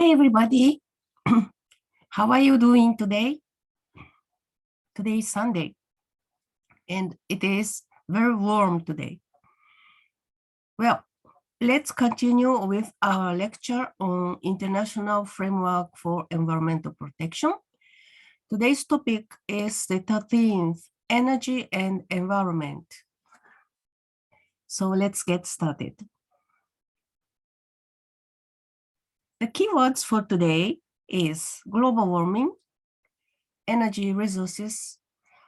Hi, everybody. How are you doing today? Today is Sunday, and it is very warm today. Well, let's continue with our lecture on International Framework for Environmental Protection. Today's topic is the 13th, Energy and Environment. So let's get started. The keywords for today is global warming, energy resources,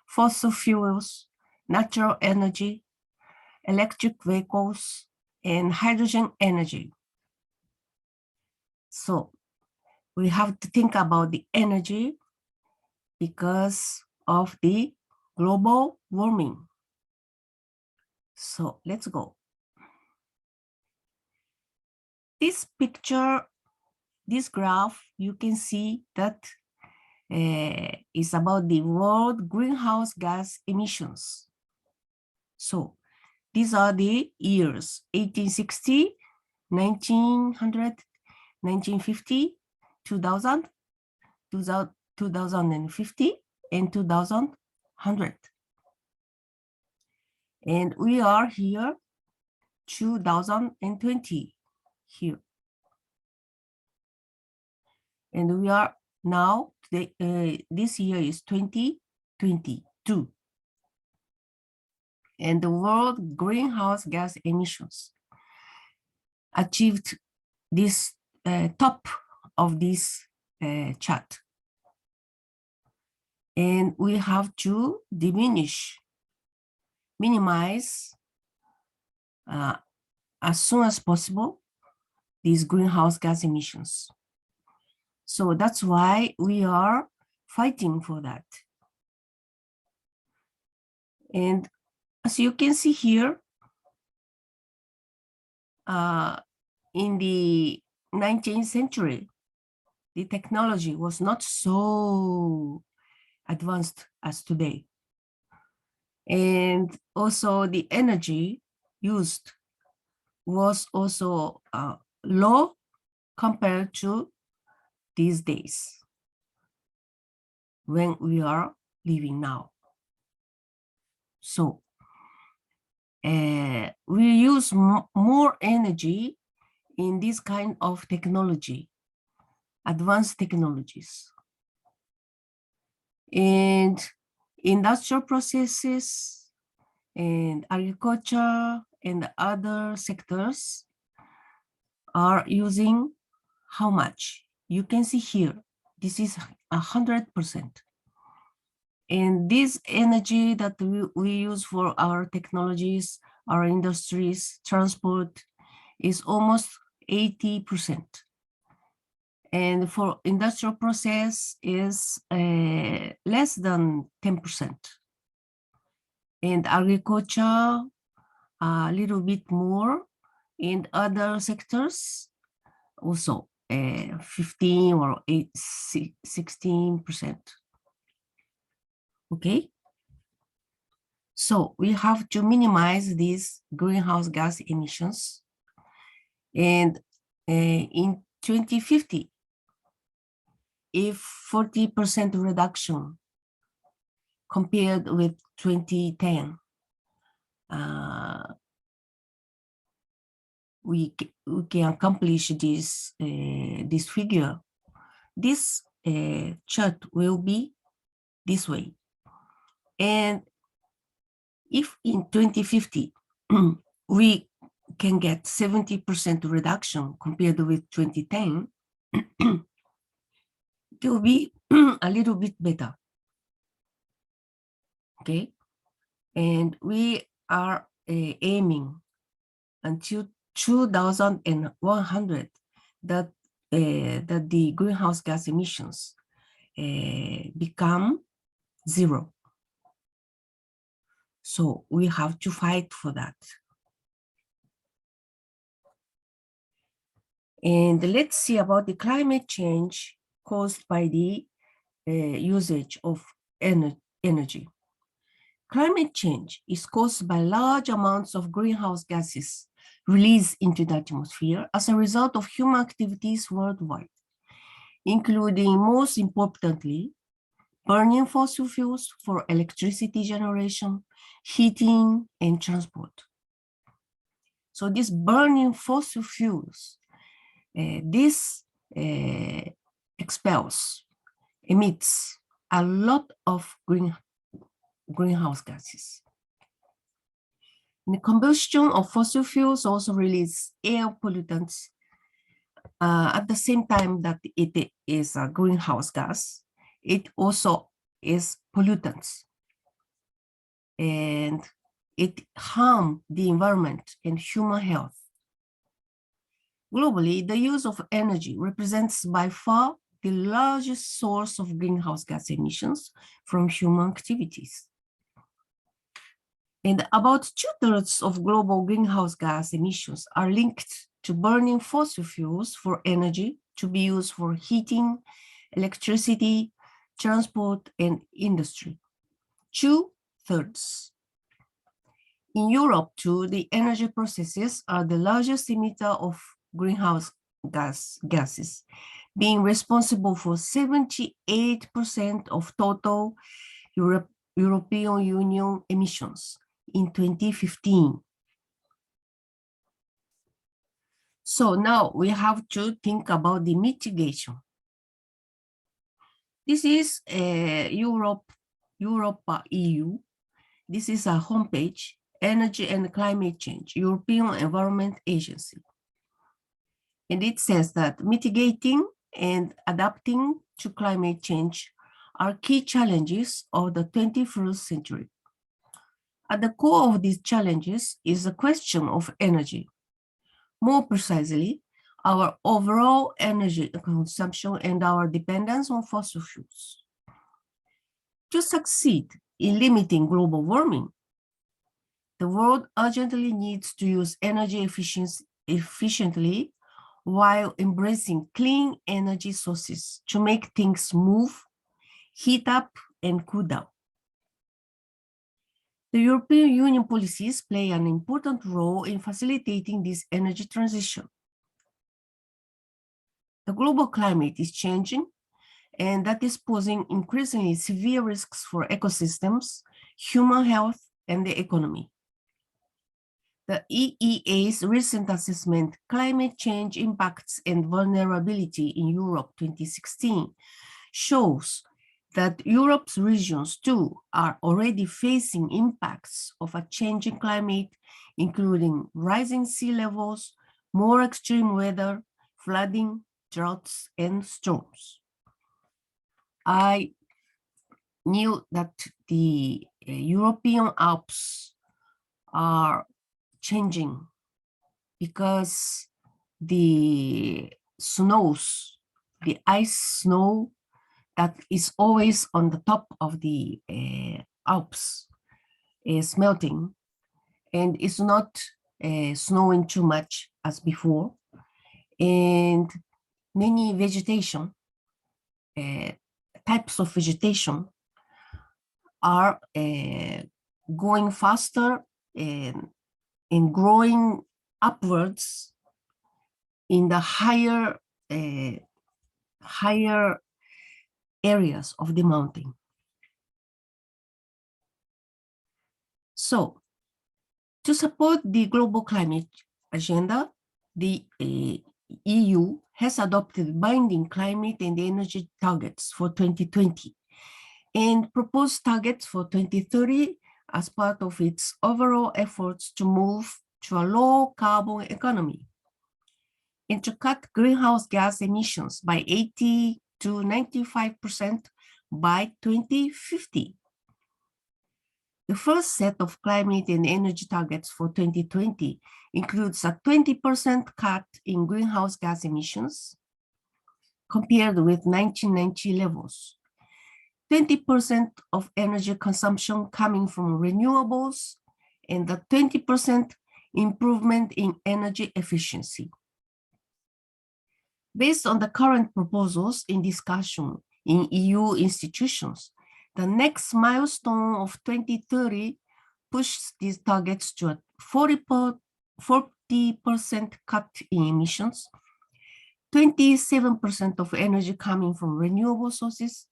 fossil fuels, natural energy, electric vehicles, and hydrogen energy. So we have to think about the energy because of the global warming. So let's go. This picture, this graph, you can see that is about the world greenhouse gas emissions. So these are the years, 1860, 1900, 1950, 2000, 2050, and 2100. And we are here, 2020 here. And we are now, this year is 2022. And the world greenhouse gas emissions achieved this top of this chart. And we have to minimize as soon as possible these greenhouse gas emissions. So that's why we are fighting for that. And as you can see here, in the 19th century, the technology was not so advanced as today. And also the energy used was also low compared to these days when we are living now. So we use more energy in this kind of technology, advanced technologies. And industrial processes and agriculture and other sectors are using how much? You can see here, this is 100%. And this energy that we use for our technologies, our industries, transport is almost 80%. And for industrial process is less than 10%. And agriculture, a little bit more. In other sectors, also 15 or 16%. Okay. So we have to minimize these greenhouse gas emissions. And in 2050, if 40% reduction compared with 2010, we can accomplish this this figure. This chart will be this way. And if in 2050 we can get 70% reduction compared with 2010, it will be a little bit better. Okay, and we are aiming until 2100 that the greenhouse gas emissions become zero. So we have to fight for that. And let's see about the climate change caused by the usage of energy. Climate change is caused by large amounts of greenhouse gases released into the atmosphere as a result of human activities worldwide. including, most importantly, burning fossil fuels for electricity generation, heating, and transport. So this burning fossil fuels, this emits a lot of greenhouse gases. And the combustion of fossil fuels also releases air pollutants at the same time that it is a greenhouse gas. It also is pollutants, and it harms the environment and human health. Globally, the use of energy represents by far the largest source of greenhouse gas emissions from human activities. And about 2/3 of global greenhouse gas emissions are linked to burning fossil fuels for energy to be used for heating, electricity, transport, and industry. 2/3. In Europe, too, the energy processes are the largest emitter of greenhouse gases, being responsible for 78% of total European Union emissions in 2015. So now we have to think about the mitigation. This is Europa EU. This is a homepage, Energy and Climate Change, European Environment Agency. And it says that mitigating and adapting to climate change are key challenges of the 21st century. At the core of these challenges is the question of energy. More precisely, our overall energy consumption and our dependence on fossil fuels. To succeed in limiting global warming, the world urgently needs to use energy efficiently while embracing clean energy sources to make things move, heat up, and cool down. The European Union policies play an important role in facilitating this energy transition. The global climate is changing, and that is posing increasingly severe risks for ecosystems, human health, and the economy. The EEA's recent assessment, Climate Change Impacts and Vulnerability in Europe 2016, shows that Europe's regions too are already facing impacts of a changing climate, including rising sea levels, more extreme weather, flooding, droughts, and storms. I knew that the European Alps are changing because the snows, the ice snow that is always on the top of the Alps is melting, and it's not snowing too much as before. And many vegetation, types of vegetation are going faster and growing upwards in the higher areas of the mountain. So, to support the global climate agenda, the EU has adopted binding climate and energy targets for 2020 and proposed targets for 2030 as part of its overall efforts to move to a low carbon economy and to cut greenhouse gas emissions by 80 to 95% by 2050. The first set of climate and energy targets for 2020 includes a 20% cut in greenhouse gas emissions compared with 1990 levels, 20% of energy consumption coming from renewables, and a 20% improvement in energy efficiency. Based on the current proposals in discussion in EU institutions, the next milestone of 2030 pushes these targets to a 40% cut in emissions, 27% of energy coming from renewable sources,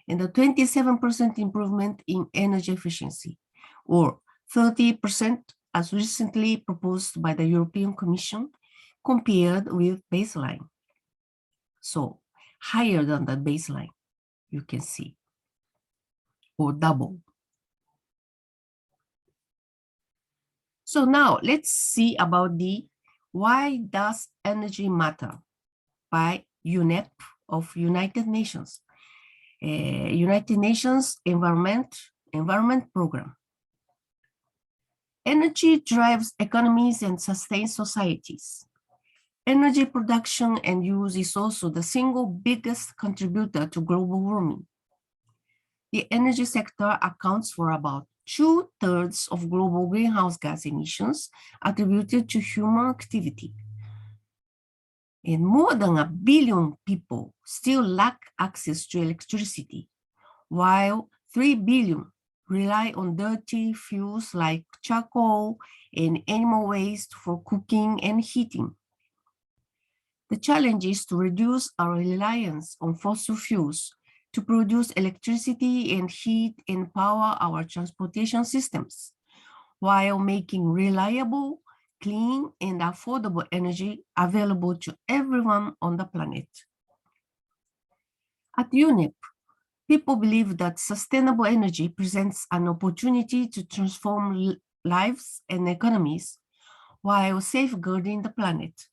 and a 27% improvement in energy efficiency, or 30% as recently proposed by the European Commission compared with baseline. So higher than the baseline, you can see, or double. So now let's see about the Why Does Energy Matter by UNEP of United Nations, United Nations Environment Program. Energy drives economies and sustains societies. Energy production and use is also the single biggest contributor to global warming. The energy sector accounts for about 2/3 of global greenhouse gas emissions attributed to human activity. And more than 1 billion people still lack access to electricity, while 3 billion rely on dirty fuels like charcoal and animal waste for cooking and heating. The challenge is to reduce our reliance on fossil fuels to produce electricity and heat and power our transportation systems, while making reliable, clean, and affordable energy available to everyone on the planet. At UNEP, people believe that sustainable energy presents an opportunity to transform lives and economies while safeguarding the planet.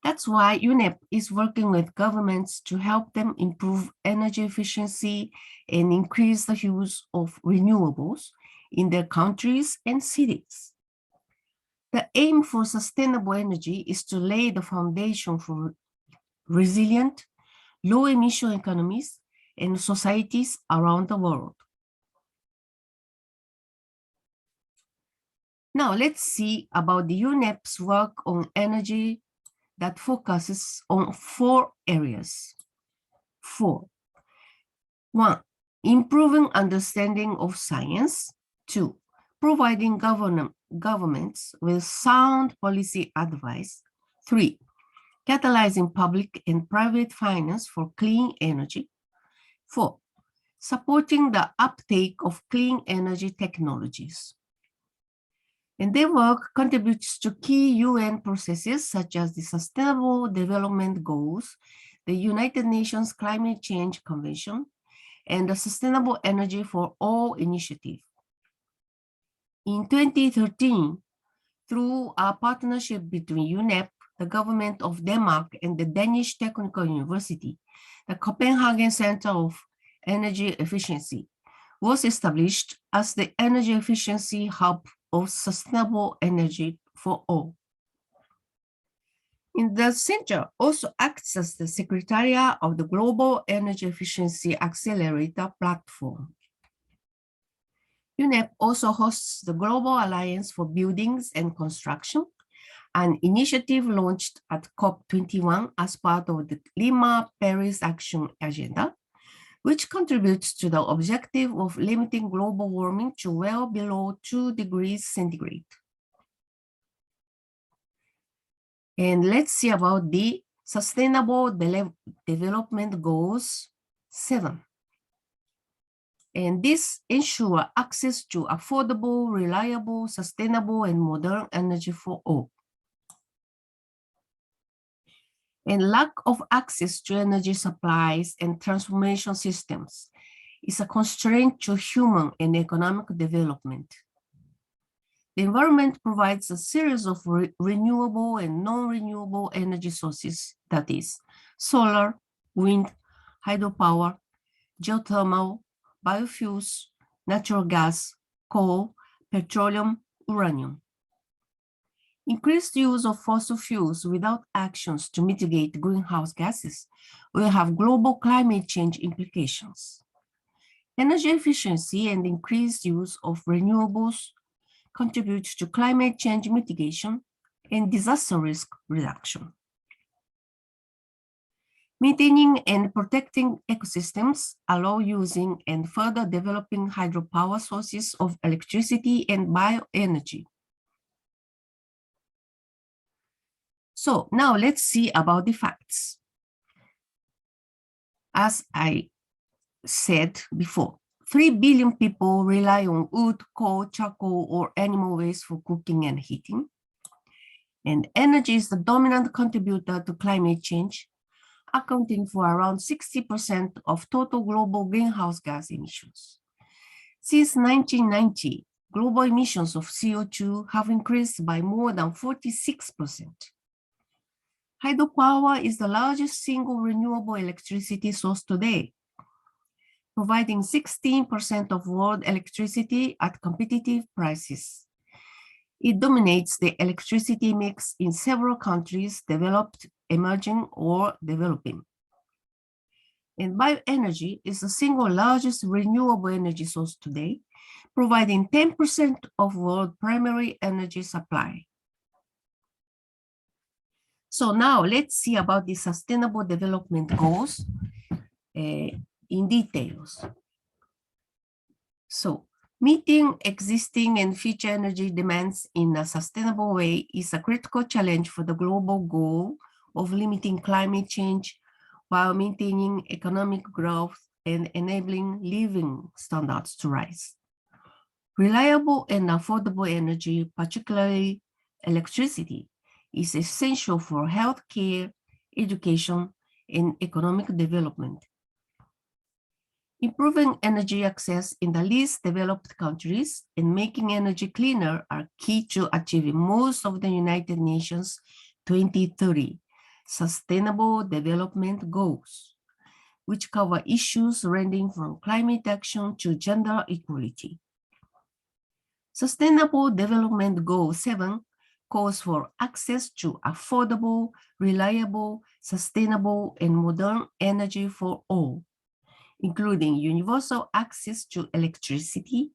That's why UNEP is working with governments to help them improve energy efficiency and increase the use of renewables in their countries and cities. The aim for sustainable energy is to lay the foundation for resilient, low-emission economies and societies around the world. Now let's see about the UNEP's work on energy that focuses on 4 areas. 4. 1. Improving understanding of science. 2. Providing governments with sound policy advice. 3. Catalyzing public and private finance for clean energy. 4. Supporting the uptake of clean energy technologies. And their work contributes to key UN processes such as the Sustainable Development Goals, the United Nations Climate Change Convention, and the Sustainable Energy for All initiative. In 2013, through a partnership between UNEP, the government of Denmark, and the Danish Technical University, the Copenhagen Center of Energy Efficiency was established as the energy efficiency hub of sustainable energy for all. And the center also acts as the secretariat of the Global Energy Efficiency Accelerator Platform. UNEP also hosts the Global Alliance for Buildings and Construction, an initiative launched at COP21 as part of the Lima Paris Action Agenda, which contributes to the objective of limiting global warming to well below 2 degrees centigrade. And let's see about the Sustainable Development Goals 7. And this ensures access to affordable, reliable, sustainable, and modern energy for all. And lack of access to energy supplies and transformation systems is a constraint to human and economic development. The environment provides a series of renewable and non-renewable energy sources, that is, solar, wind, hydropower, geothermal, biofuels, natural gas, coal, petroleum, uranium. Increased use of fossil fuels without actions to mitigate greenhouse gases will have global climate change implications. Energy efficiency and increased use of renewables contribute to climate change mitigation and disaster risk reduction. Maintaining and protecting ecosystems allow using and further developing hydropower sources of electricity and bioenergy. So now let's see about the facts. As I said before, 3 billion people rely on wood, coal, charcoal, or animal waste for cooking and heating. And energy is the dominant contributor to climate change, accounting for around 60% of total global greenhouse gas emissions. Since 1990, global emissions of CO2 have increased by more than 46%. Hydropower is the largest single renewable electricity source today, providing 16% of world electricity at competitive prices. It dominates the electricity mix in several countries, developed, emerging, or developing. And bioenergy is the single largest renewable energy source today, providing 10% of world primary energy supply. So now let's see about the Sustainable Development Goals in details. So meeting existing and future energy demands in a sustainable way is a critical challenge for the global goal of limiting climate change while maintaining economic growth and enabling living standards to rise. Reliable and affordable energy, particularly electricity, is essential for healthcare, education, and economic development. Improving energy access in the least developed countries and making energy cleaner are key to achieving most of the United Nations 2030 Sustainable Development Goals, which cover issues ranging from climate action to gender equality. Sustainable Development Goal 7 calls for access to affordable, reliable, sustainable, and modern energy for all, including universal access to electricity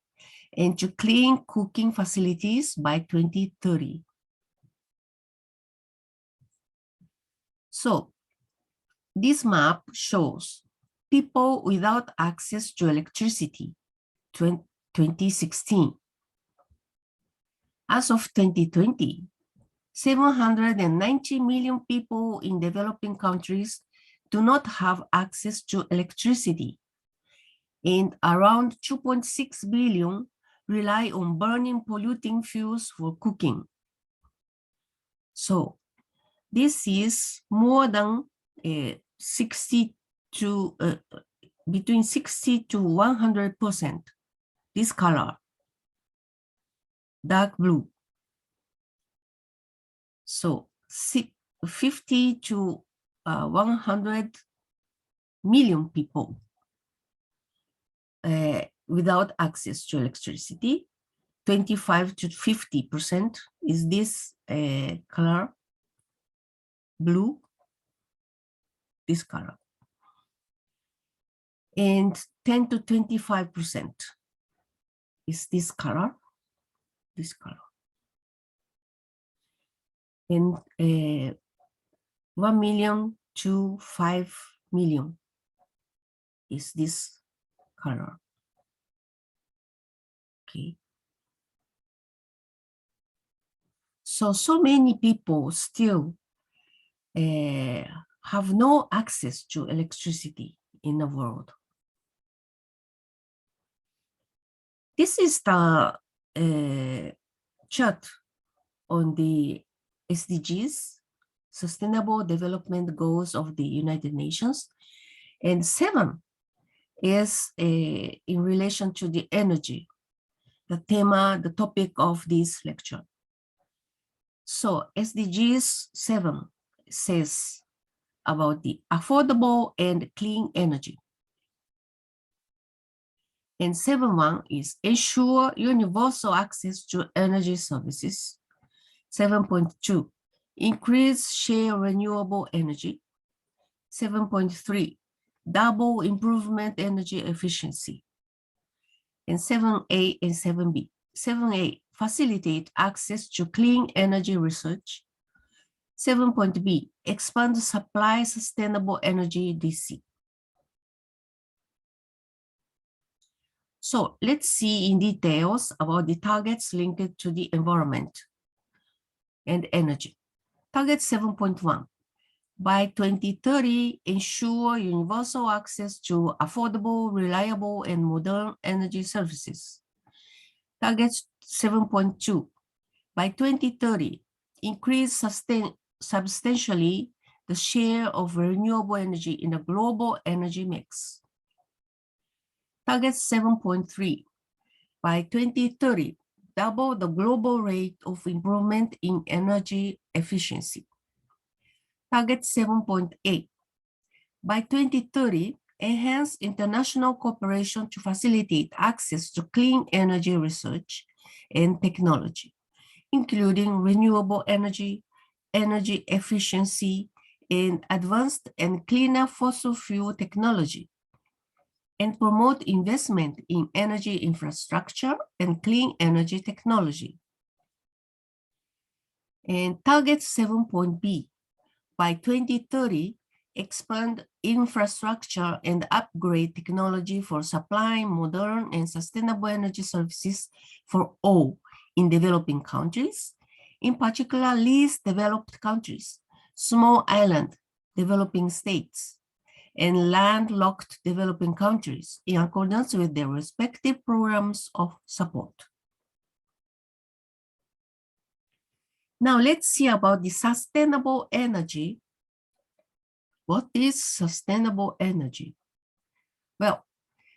and to clean cooking facilities by 2030. So this map shows people without access to electricity, 2016. As of 2020, 790 million people in developing countries do not have access to electricity, and around 2.6 billion rely on burning polluting fuels for cooking. So this is more than between 60 to 100%, this color, dark blue. So 50 to 100 million people without access to electricity. 25 to 50% is this color, blue, this color. And 10 to 25% is this color, this color. And 1 million to 5 million is this color. Okay. So many people still have no access to electricity in the world. This is the chart on the SDGs, Sustainable Development Goals of the United Nations, and 7 is in relation to the energy, the topic of this lecture. So SDGs 7 says about the affordable and clean energy. And 7.1 is ensure universal access to energy services. 7.2, increase share renewable energy. 7.3, double improvement energy efficiency. And 7A and 7B. 7A, facilitate access to clean energy research. 7.B, expand supply sustainable energy DC. So let's see in details about the targets linked to the environment and energy. Target 7.1. By 2030, ensure universal access to affordable, reliable, and modern energy services. Target 7.2. By 2030, increase substantially the share of renewable energy in the global energy mix. Target 7.3. By 2030, double the global rate of improvement in energy efficiency. Target 7.8. By 2030, enhance international cooperation to facilitate access to clean energy research and technology, including renewable energy, energy efficiency, and advanced and cleaner fossil fuel technology, and promote investment in energy infrastructure and clean energy technology. And target 7.b. By 2030, expand infrastructure and upgrade technology for supplying modern and sustainable energy services for all in developing countries, in particular least developed countries, small island developing states, and landlocked developing countries in accordance with their respective programs of support. Now let's see about the sustainable energy. What is sustainable energy? Well,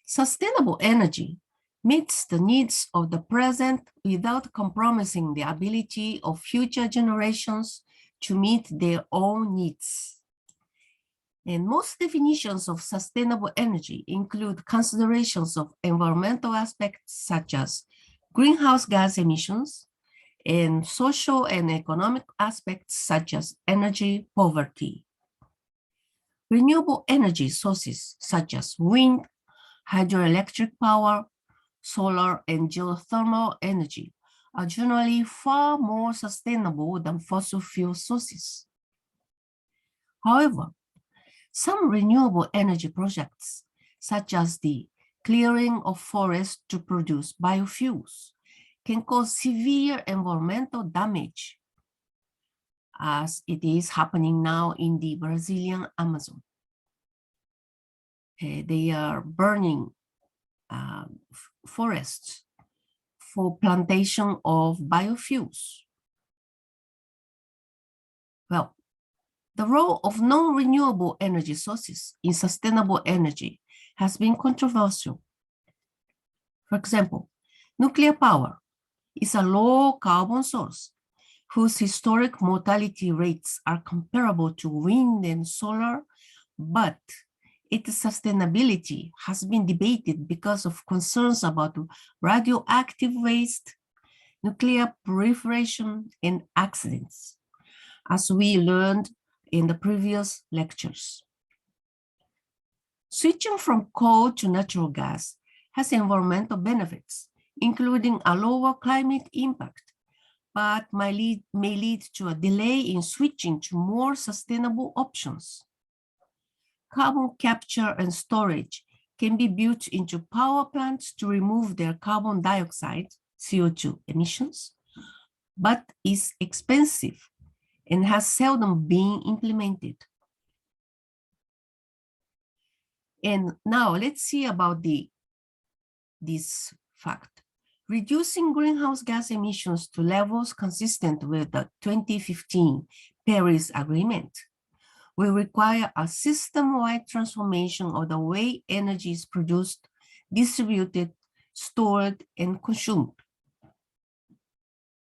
sustainable energy meets the needs of the present without compromising the ability of future generations to meet their own needs. And most definitions of sustainable energy include considerations of environmental aspects such as greenhouse gas emissions, and social and economic aspects such as energy poverty. Renewable energy sources such as wind, hydroelectric power, solar, and geothermal energy are generally far more sustainable than fossil fuel sources. However, some renewable energy projects, such as the clearing of forests to produce biofuels, can cause severe environmental damage, as it is happening now in the Brazilian Amazon. They are burning forests for plantation of biofuels. Well, the role of non-renewable energy sources in sustainable energy has been controversial. For example, nuclear power is a low carbon source whose historic mortality rates are comparable to wind and solar, but its sustainability has been debated because of concerns about radioactive waste, nuclear proliferation, and accidents, as we learned in the previous lectures. Switching from coal to natural gas has environmental benefits, including a lower climate impact, but may lead to a delay in switching to more sustainable options. Carbon capture and storage can be built into power plants to remove their carbon dioxide, CO2 emissions, but is expensive and has seldom been implemented. And now let's see about this fact. Reducing greenhouse gas emissions to levels consistent with the 2015 Paris Agreement will require a system-wide transformation of the way energy is produced, distributed, stored, and consumed.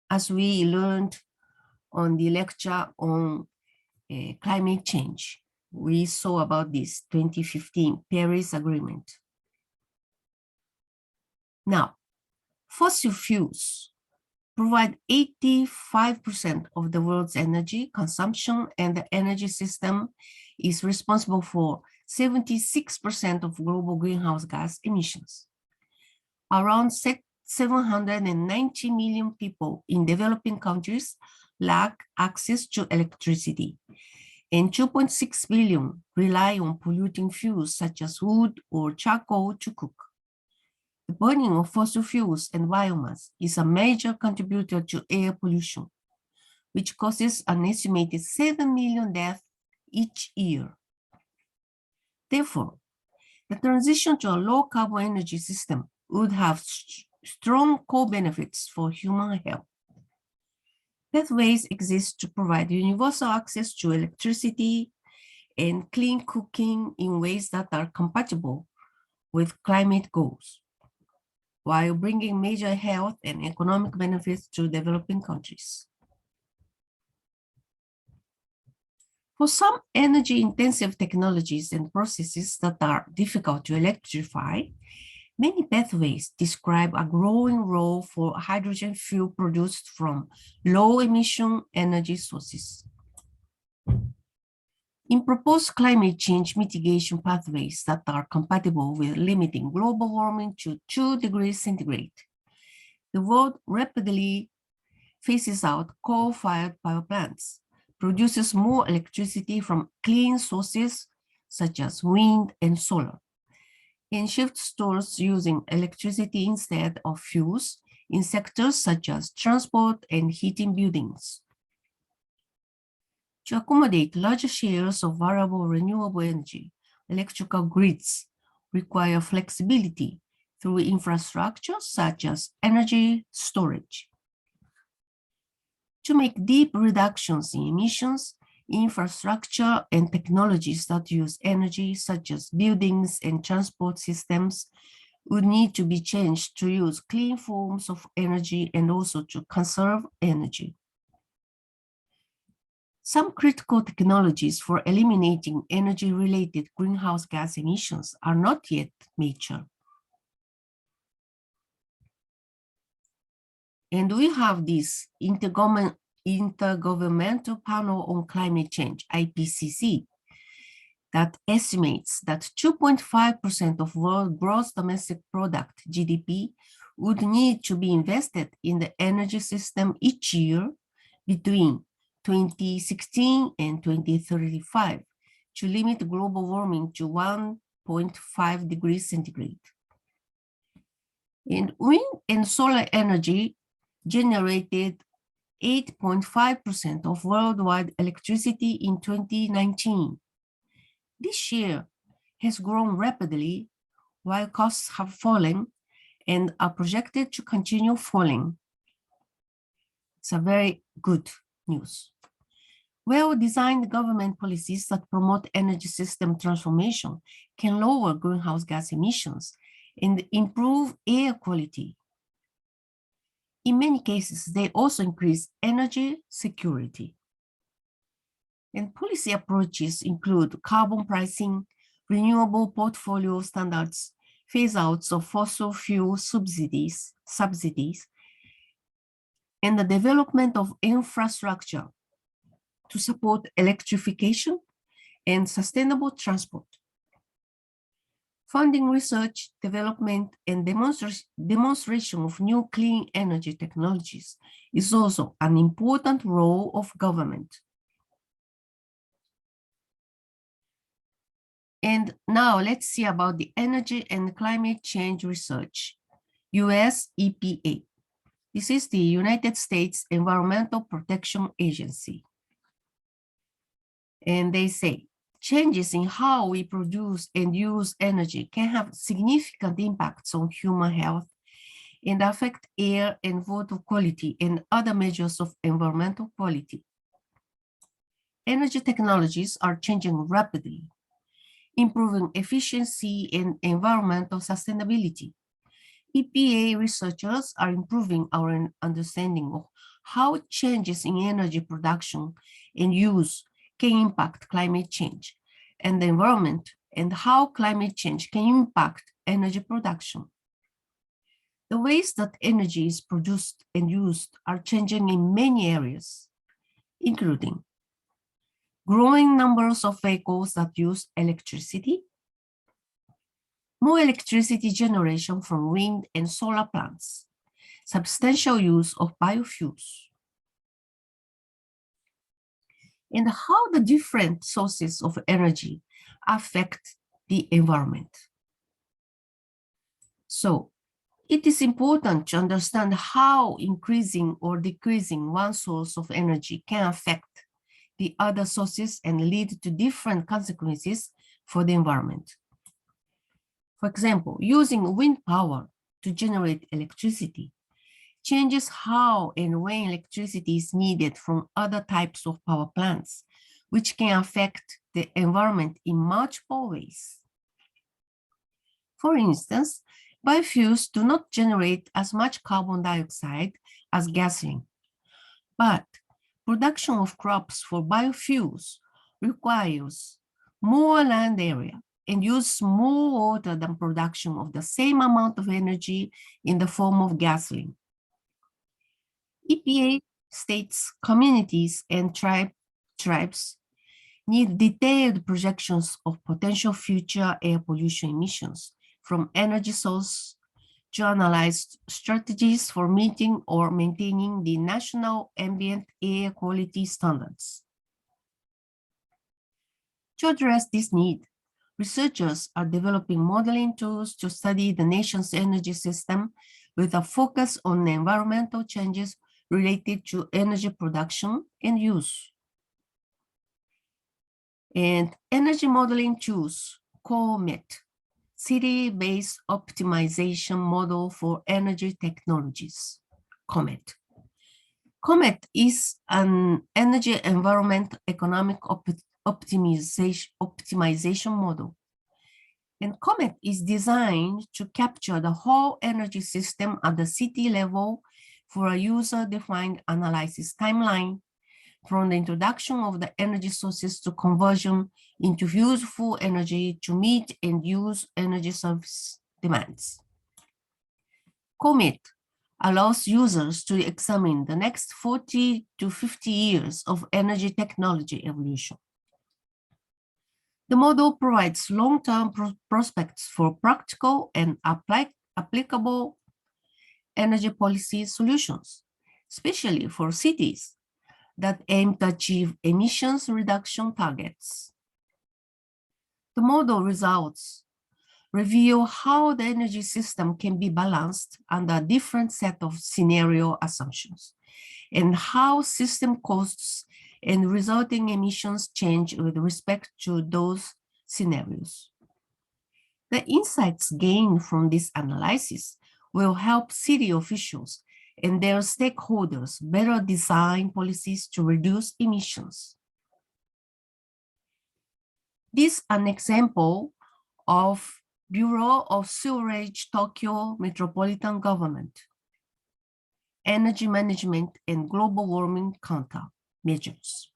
As we learned on the lecture on climate change, we saw about this 2015 Paris Agreement. Now, fossil fuels provide 85% of the world's energy consumption, and the energy system is responsible for 76% of global greenhouse gas emissions. Around 790 million people in developing countries lack access to electricity, and 2.6 billion rely on polluting fuels such as wood or charcoal to cook. The burning of fossil fuels and biomass is a major contributor to air pollution, which causes an estimated 7 million deaths each year. Therefore, the transition to a low-carbon energy system would have strong co-benefits for human health. Pathways exist to provide universal access to electricity and clean cooking in ways that are compatible with climate goals, while bringing major health and economic benefits to developing countries. For some energy-intensive technologies and processes that are difficult to electrify, many pathways describe a growing role for hydrogen fuel produced from low-emission energy sources. In proposed climate change mitigation pathways that are compatible with limiting global warming to 2 degrees centigrade, the world rapidly phases out coal-fired power plants, produces more electricity from clean sources such as wind and solar, and shifts towards using electricity instead of fuels in sectors such as transport and heating buildings. To accommodate larger shares of variable renewable energy, electrical grids require flexibility through infrastructure such as energy storage. To make deep reductions in emissions, infrastructure and technologies that use energy, such as buildings and transport systems, would need to be changed to use clean forms of energy and also to conserve energy. Some critical technologies for eliminating energy-related greenhouse gas emissions are not yet mature. And we have this Intergovernmental Panel on Climate Change, IPCC, that estimates that 2.5% of world gross domestic product, GDP, would need to be invested in the energy system each year between 2016 and 2035 to limit global warming to 1.5 degrees centigrade. And wind and solar energy generated 8.5% of worldwide electricity in 2019. This share has grown rapidly while costs have fallen and are projected to continue falling. It's a very good news. Well-designed government policies that promote energy system transformation can lower greenhouse gas emissions and improve air quality. In many cases, they also increase energy security. And policy approaches include carbon pricing, renewable portfolio standards, phase-outs of fossil fuel subsidies, and the development of infrastructure to support electrification and sustainable transport. Funding research, development, and demonstration of new clean energy technologies is also an important role of government. And now let's see about the Energy and Climate Change Research, US EPA. This is the United States Environmental Protection Agency. And they say, changes in how we produce and use energy can have significant impacts on human health and affect air and water quality and other measures of environmental quality. Energy technologies are changing rapidly, improving efficiency and environmental sustainability. EPA researchers are improving our understanding of how changes in energy production and use can impact climate change and the environment, and how climate change can impact energy production. The ways that energy is produced and used are changing in many areas, including growing numbers of vehicles that use electricity, more electricity generation from wind and solar plants, substantial use of biofuels, and how the different sources of energy affect the environment. So, It is important to understand how increasing or decreasing one source of energy can affect the other sources and lead to different consequences for the environment. For example, using wind power to generate electricity changes how and when electricity is needed from other types of power plants, which can affect the environment in multiple ways. For instance, biofuels do not generate as much carbon dioxide as gasoline, but production of crops for biofuels requires more land area and uses more water than production of the same amount of energy in the form of gasoline. EPA states communities and tribes need detailed projections of potential future air pollution emissions from energy source to analyze strategies for meeting or maintaining the national ambient air quality standards. To address this need, researchers are developing modeling tools to study the nation's energy system with a focus on environmental changes related to energy production and use. And energy modeling tools, COMET, City-Based Optimization Model for Energy Technologies, COMET. COMET is an energy environment economic optimization model. And COMET is designed to capture the whole energy system at the city level for a user-defined analysis timeline from the introduction of the energy sources to conversion into useful energy to meet and use energy service demands. COMET allows users to examine the next 40 to 50 years of energy technology evolution. The model provides long-term prospects for practical and applicable energy policy solutions, especially for cities that aim to achieve emissions reduction targets. The model results reveal how the energy system can be balanced under a different set of scenario assumptions, and how system costs and resulting emissions change with respect to those scenarios. The insights gained from this analysis will help city officials and their stakeholders better design policies to reduce emissions. This is an example of Bureau of Sewerage Tokyo Metropolitan Government, Energy Management and Global Warming Countermeasures.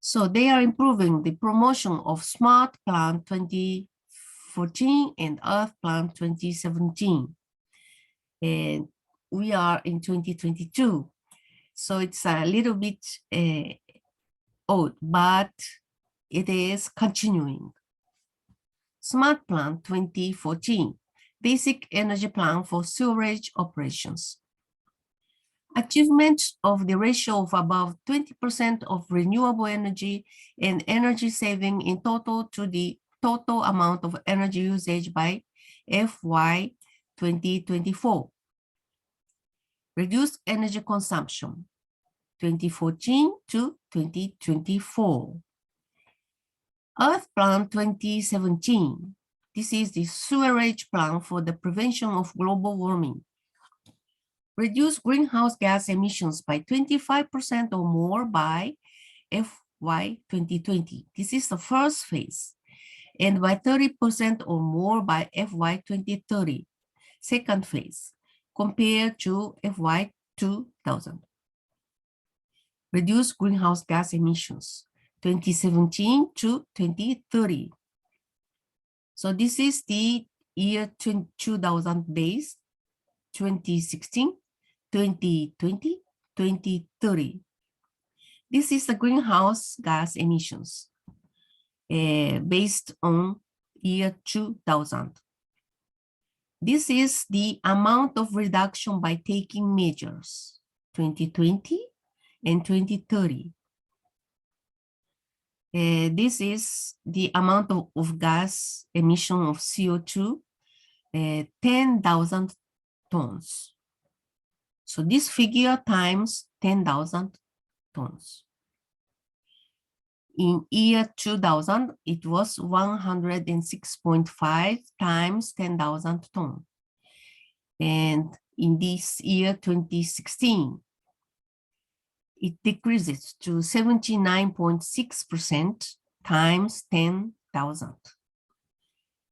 So they are improving the promotion of Smart Plan 2014 and Earth Plan 2017. And we are in 2022. So it's a little bit old, but it is continuing. Smart Plan 2014, Basic Energy Plan for Sewerage Operations. Achievement of the ratio of above 20% of renewable energy and energy saving in total to the total amount of energy usage by FY 2024. Reduced energy consumption, 2014 to 2024. Earth Plan 2017. This is the sewerage plan for the prevention of global warming. Reduce greenhouse gas emissions by 25% or more by FY 2020. This is the first phase. And by 30% or more by FY 2030, second phase, compared to FY 2000. Reduce greenhouse gas emissions, 2017 to 2030. So this is the year 2000 base, 2016, 2020, 2030. This is the greenhouse gas emissions based on year 2000. This is the amount of reduction by taking measures, 2020 and 2030. This is the amount of gas emission of CO2 10,000 tons. So this figure times 10,000 tons. In year 2000, it was 106.5 times 10,000 tons. And in this year 2016, it decreases to 79.6% times 10,000.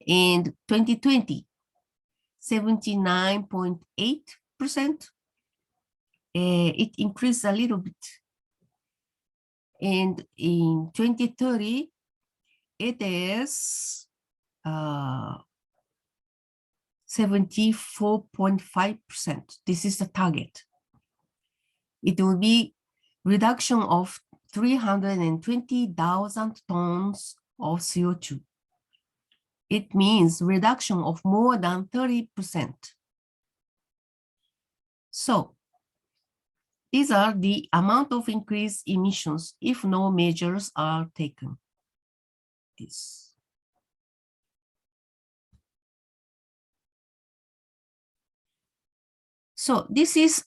And 2020, 79.8%. It increased a little bit. And in 2030, it is 74.5%. This is the target. It will be reduction of 320,000 tons of CO2. It means reduction of more than 30%. So these are the amount of increased emissions if no measures are taken. So this is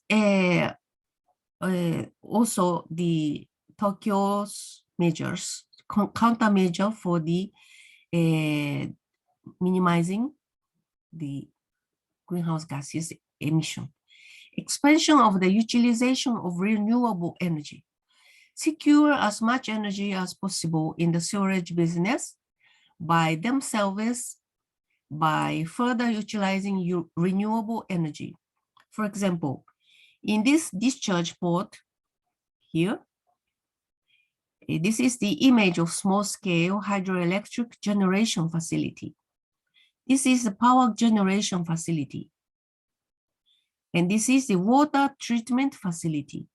also the Tokyo's measures, countermeasure for the minimizing the greenhouse gases emission. Expansion of the utilization of renewable energy. Secure as much energy as possible in the storage business by themselves by further utilizing renewable energy. For example, in this discharge port here, this is the image of small-scale hydroelectric generation facility. This is the power generation facility. And this is the water treatment facility.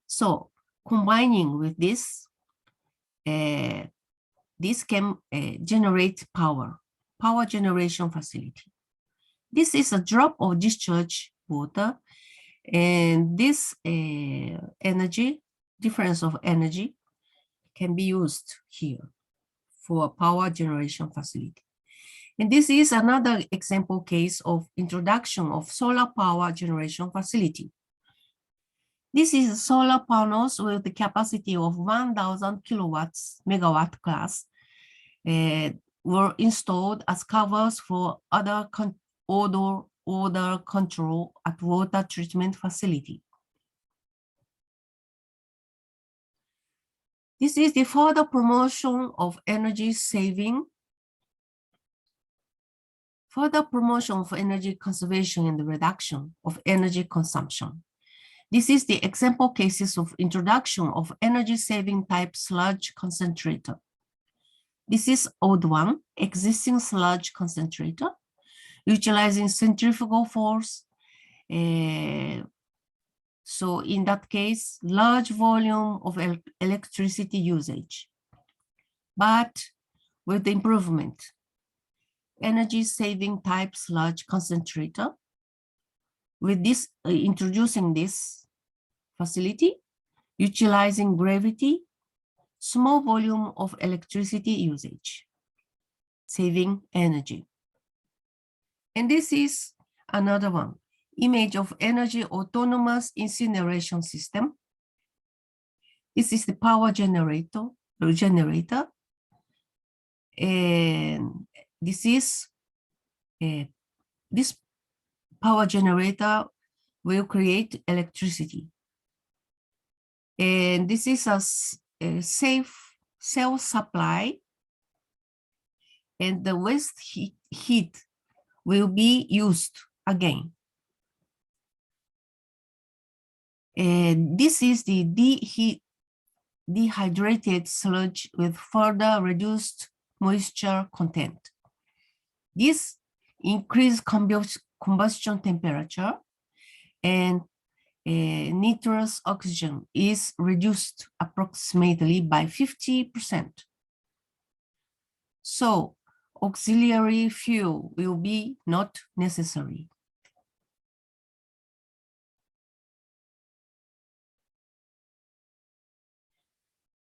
So combining with this, this can generate power generation facility. This is a drop of discharge water, and this energy, difference of energy, can be used here for a power generation facility. And this is another example case of introduction of solar power generation facility. This is solar panels with the capacity of 1,000 kilowatts, megawatt class, were installed as covers for other odor control at water treatment facility. This is the further promotion of energy saving, further promotion of energy conservation and the reduction of energy consumption. This is the example cases of introduction of energy saving type sludge concentrator. This is old one, existing sludge concentrator, utilizing centrifugal force. So in that case, large volume of electricity usage. But with the improvement, energy saving type sludge concentrator, with this, introducing this facility, utilizing gravity, small volume of electricity usage, saving energy. And this is another one, image of energy autonomous incineration system. This is the power generator, and this is this power generator will create electricity. And this is a safe self-supply, and the waste heat will be used again. And this is the dehydrated sludge with further reduced moisture content. This increased combustion temperature, and nitrous oxygen is reduced approximately by 50%. So auxiliary fuel will be not necessary.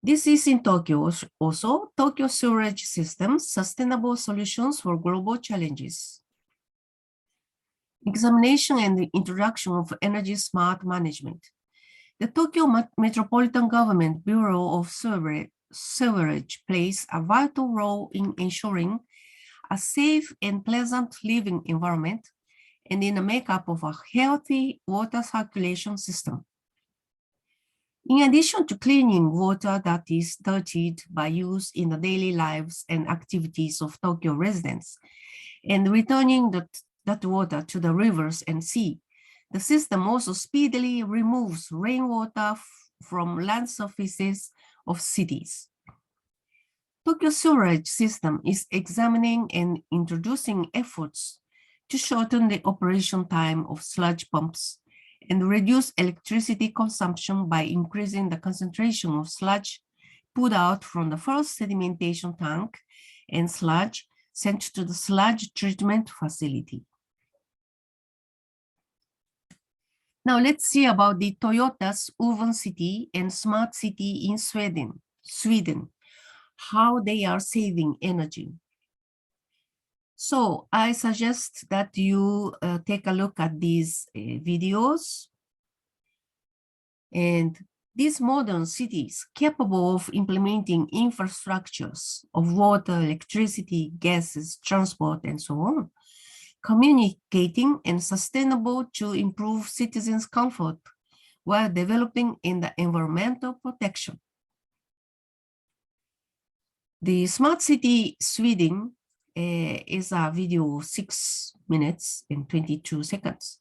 This is in Tokyo also, Tokyo Sewerage System, Sustainable Solutions for Global Challenges. Examination and introduction of energy smart management. The Tokyo Metropolitan Government Bureau of Sewerage plays a vital role in ensuring a safe and pleasant living environment and in the makeup of a healthy water circulation system. In addition to cleaning water that is dirtied by use in the daily lives and activities of Tokyo residents, and returning that water to the rivers and sea, the system also speedily removes rainwater from land surfaces of cities. Tokyo Sewerage System is examining and introducing efforts to shorten the operation time of sludge pumps and reduce electricity consumption by increasing the concentration of sludge put out from the first sedimentation tank and sludge sent to the sludge treatment facility. Now let's see about the Toyota's urban city and smart city in Sweden, how they are saving energy. So I suggest that you take a look at these videos. And these modern cities capable of implementing infrastructures of water, electricity, gases, transport, and so on, communicating and sustainable to improve citizens' comfort while developing in the environmental protection. The Smart City Sweden is a video of 6 minutes and 22 seconds.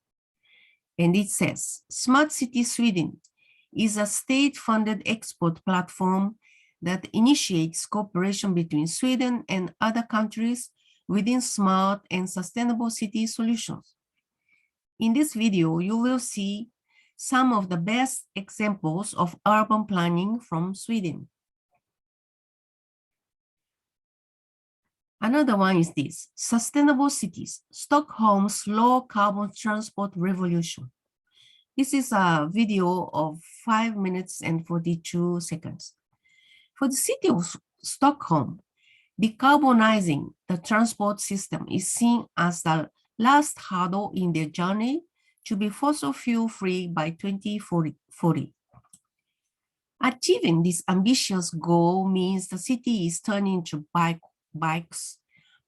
And it says, Smart City Sweden is a state-funded export platform that initiates cooperation between Sweden and other countries within smart and sustainable city solutions. In this video, you will see some of the best examples of urban planning from Sweden. Another one is this, Sustainable Cities, Stockholm's Low Carbon Transport Revolution. This is a video of 5 minutes and 42 seconds. For the city of Stockholm, decarbonizing the transport system is seen as the last hurdle in their journey to be fossil fuel free by 2040. Achieving this ambitious goal means the city is turning to bikes,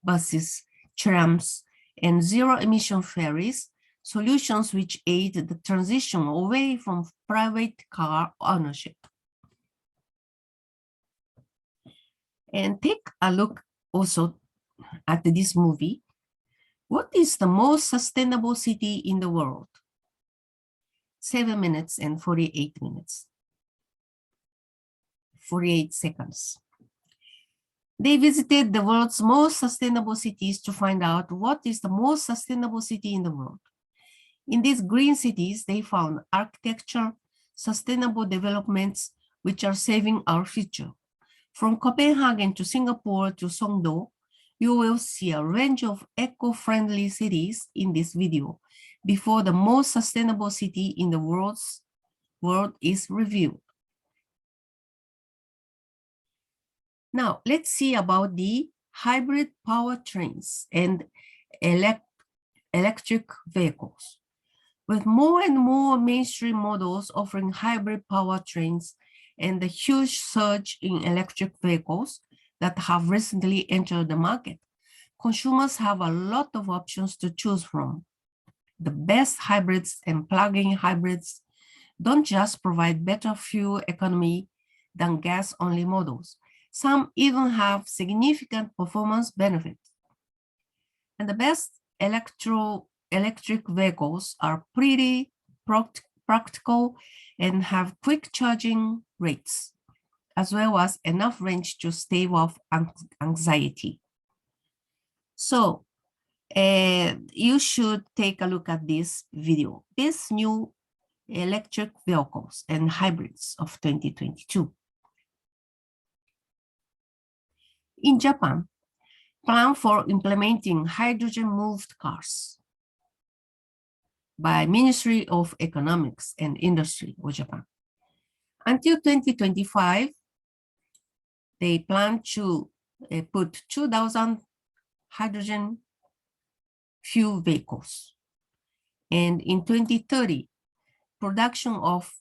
buses, trams, and zero-emission ferries, solutions which aid the transition away from private car ownership. And take a look also at this movie. What is the most sustainable city in the world? 7 minutes and 48 minutes. 48 seconds. They visited the world's most sustainable cities to find out what is the most sustainable city in the world. In these green cities, they found architecture, sustainable developments, which are saving our future. From Copenhagen to Singapore to Songdo, you will see a range of eco-friendly cities in this video before the most sustainable city in the world is reviewed. Now, let's see about the hybrid powertrains and electric vehicles. With more and more mainstream models offering hybrid powertrains and the huge surge in electric vehicles that have recently entered the market, consumers have a lot of options to choose from. The best hybrids and plug-in hybrids don't just provide better fuel economy than gas-only models. Some even have significant performance benefits. And the best electric vehicles are pretty practical and have quick charging rates, as well as enough range to stave off anxiety. So you should take a look at this video, these new electric vehicles and hybrids of 2022. In Japan, plan for implementing hydrogen-moved cars by Ministry of Economics and Industry of Japan. Until 2025, they plan to put 2,000 hydrogen fuel vehicles. And in 2030, production of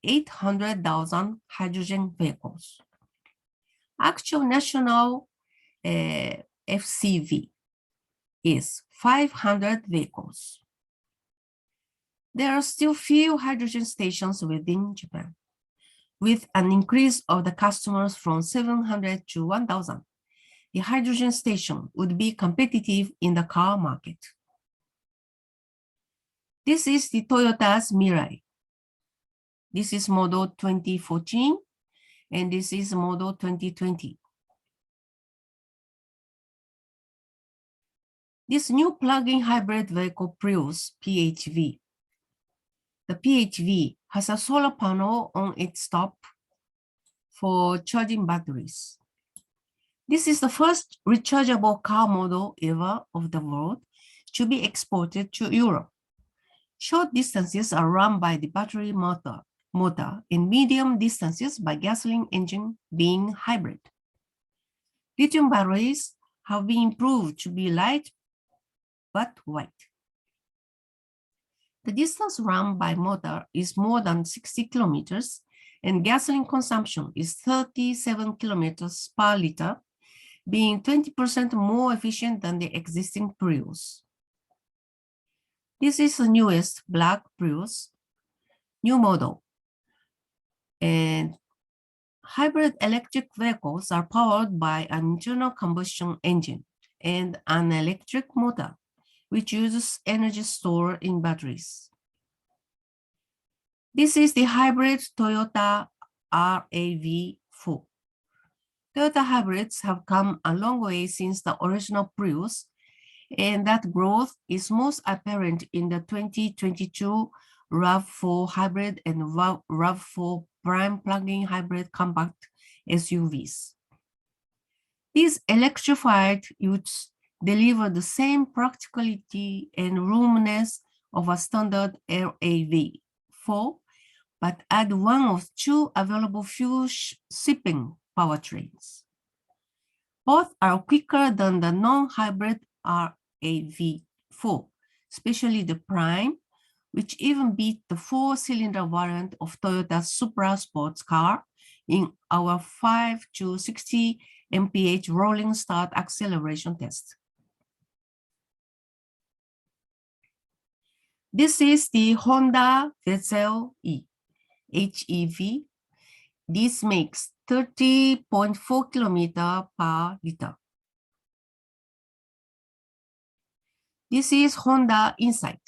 800,000 hydrogen vehicles. Actual national FCV is 500 vehicles. There are still few hydrogen stations within Japan. With an increase of the customers from 700 to 1,000, the hydrogen station would be competitive in the car market. This is the Toyota's Mirai. This is model 2014, and this is model 2020. This new plug-in hybrid vehicle Prius, PHV. The PHV has a solar panel on its top for charging batteries. This is the first rechargeable car model ever of the world to be exported to Europe. Short distances are run by the battery motor and medium distances by gasoline engine being hybrid. Lithium batteries have been improved to be light but white. The distance run by motor is more than 60 kilometers, and gasoline consumption is 37 kilometers per liter, being 20% more efficient than the existing Prius. This is the newest black Prius, new model. And hybrid electric vehicles are powered by an internal combustion engine and an electric motor, which uses energy stored in batteries. This is the hybrid Toyota RAV4. Toyota hybrids have come a long way since the original Prius, and that growth is most apparent in the 2022 RAV4 hybrid and RAV4 prime plug-in hybrid compact SUVs. These electrified utes deliver the same practicality and roominess of a standard RAV4, but add one of two available fuel sipping powertrains. Both are quicker than the non-hybrid RAV4, especially the Prime, which even beat the four-cylinder variant of Toyota's Supra sports car in our 5 to 60 mph rolling start acceleration test. This is the Honda Vezel E, HEV. This makes 30.4 kilometers per liter. This is Honda Insight.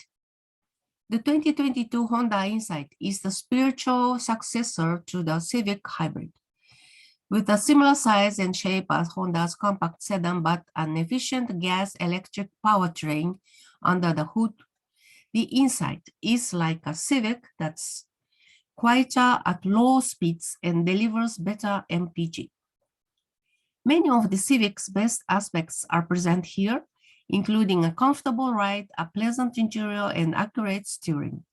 The 2022 Honda Insight is the spiritual successor to the Civic Hybrid. With a similar size and shape as Honda's compact sedan, but an efficient gas-electric powertrain under the hood, the Insight is like a Civic that's quieter at low speeds and delivers better MPG. Many of the Civic's best aspects are present here, including a comfortable ride, a pleasant interior, and accurate steering.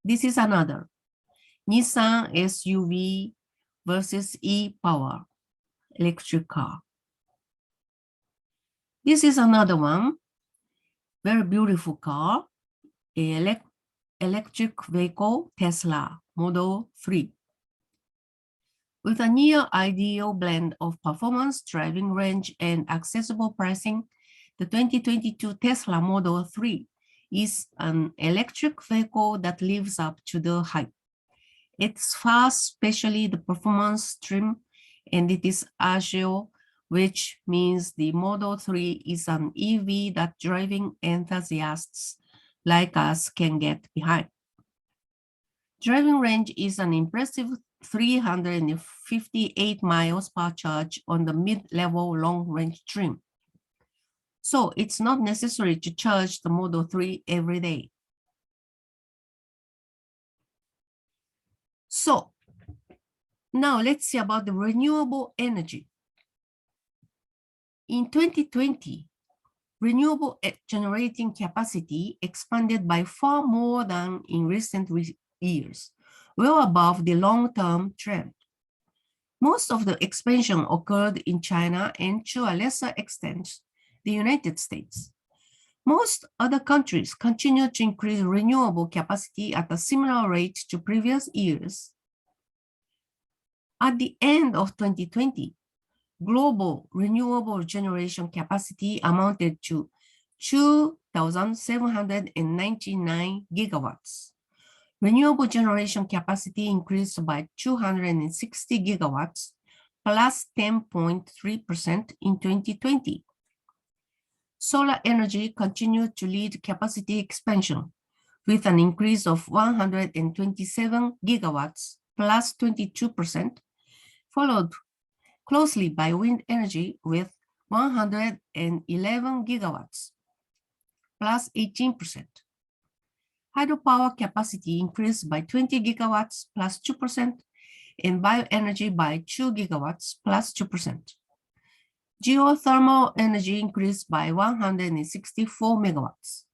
This is another Nissan SUV versus e-Power electric car. This is another one, very beautiful car, an electric vehicle Tesla Model 3. With a near ideal blend of performance, driving range, and accessible pricing, the 2022 Tesla Model 3 is an electric vehicle that lives up to the hype. It's fast, especially the performance trim, and it is agile, which means the Model 3 is an EV that driving enthusiasts like us can get behind. Driving range is an impressive 358 miles per charge on the mid-level long-range trim. So it's not necessary to charge the Model 3 every day. So now let's see about the renewable energy. In 2020, renewable generating capacity expanded by far more than in recent years, well above the long-term trend. Most of the expansion occurred in China and to a lesser extent, the United States. Most other countries continue to increase renewable capacity at a similar rate to previous years. At the end of 2020, global renewable generation capacity amounted to 2,799 gigawatts. Renewable generation capacity increased by 260 gigawatts, plus 10.3% in 2020. Solar energy continued to lead capacity expansion with an increase of 127 gigawatts, plus 22%, followed closely by wind energy with 111 gigawatts, plus 18%. Hydropower capacity increased by 20 gigawatts, plus 2%, and bioenergy by 2 gigawatts, plus 2%. Geothermal energy increased by 164 megawatts.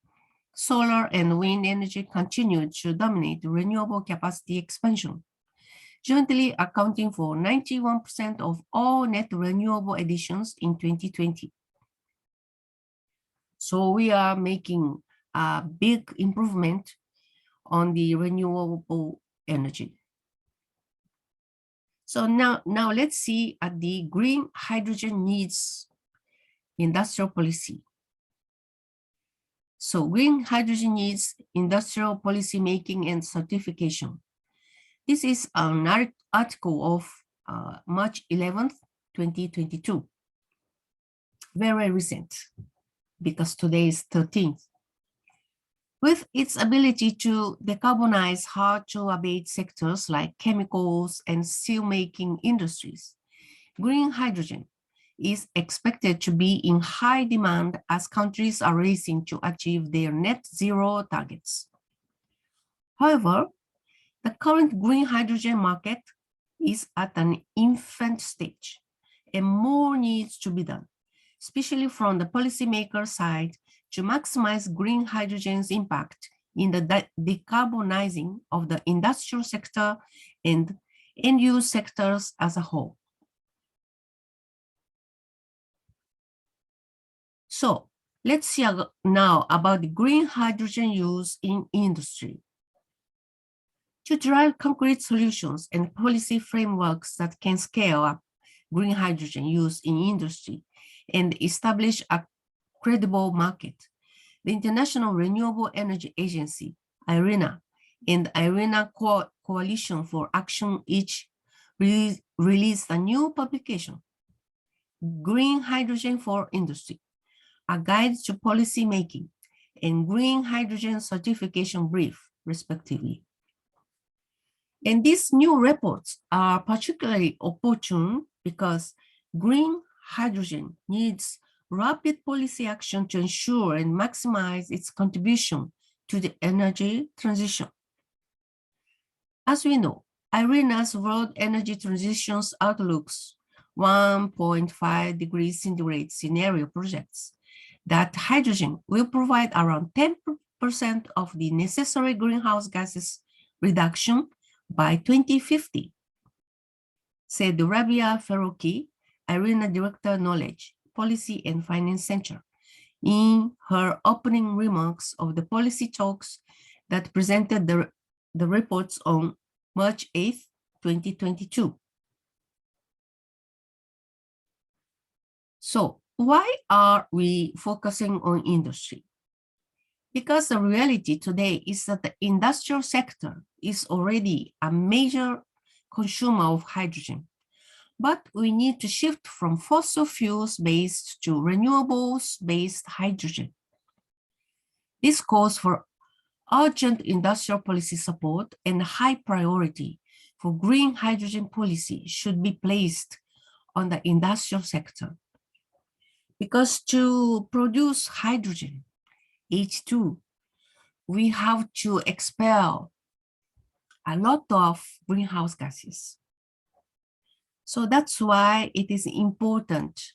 Solar and wind energy continued to dominate renewable capacity expansion, jointly accounting for 91% of all net renewable additions in 2020. So we are making a big improvement on the renewable energy. So now let's see at the green hydrogen needs industrial policy. So green hydrogen needs industrial policy making and certification. This is an article of March 11th, 2022. Very recent, because today is 13th. With its ability to decarbonize hard-to-abate sectors like chemicals and steel-making industries, green hydrogen is expected to be in high demand as countries are racing to achieve their net zero targets. However, the current green hydrogen market is at an infant stage, and more needs to be done, especially from the policymaker side, to maximize green hydrogen's impact in the decarbonizing of the industrial sector and end-use sectors as a whole. So let's see now about the green hydrogen use in industry. To drive concrete solutions and policy frameworks that can scale up green hydrogen use in industry and establish a credible market, the International Renewable Energy Agency, IRENA, and IRENA Coalition for Action each released a new publication, Green Hydrogen for Industry, a guide to policy making, and Green Hydrogen Certification Brief, respectively. And these new reports are particularly opportune because green hydrogen needs rapid policy action to ensure and maximize its contribution to the energy transition. As we know, IRENA's World Energy Transitions Outlooks 1.5 degrees centigrade scenario projects that hydrogen will provide around 10% of the necessary greenhouse gases reduction by 2050, said Rabia Farouki, IRENA Director Knowledge, Policy and Finance Center, in her opening remarks of the policy talks that presented the reports on March 8th, 2022. So why are we focusing on industry? Because the reality today is that the industrial sector is already a major consumer of hydrogen, but we need to shift from fossil fuels-based to renewables-based hydrogen. This calls for urgent industrial policy support, and high priority for green hydrogen policy should be placed on the industrial sector. Because to produce hydrogen, H2, we have to expel a lot of greenhouse gases. So that's why it is important,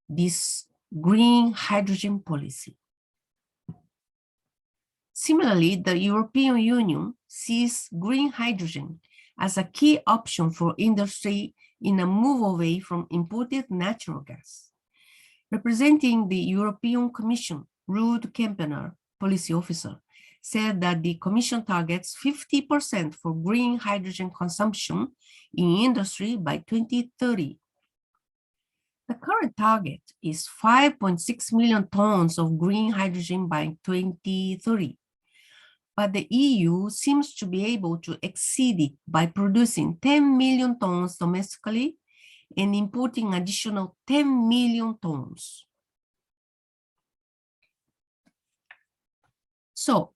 this green hydrogen policy. Similarly, the European Union sees green hydrogen as a key option for industry in a move away from imported natural gas. Representing the European Commission, Ruud Kempener, policy officer, said that the Commission targets 50% for green hydrogen consumption in industry by 2030. The current target is 5.6 million tons of green hydrogen by 2030. But the EU seems to be able to exceed it by producing 10 million tons domestically and importing additional 10 million tons. So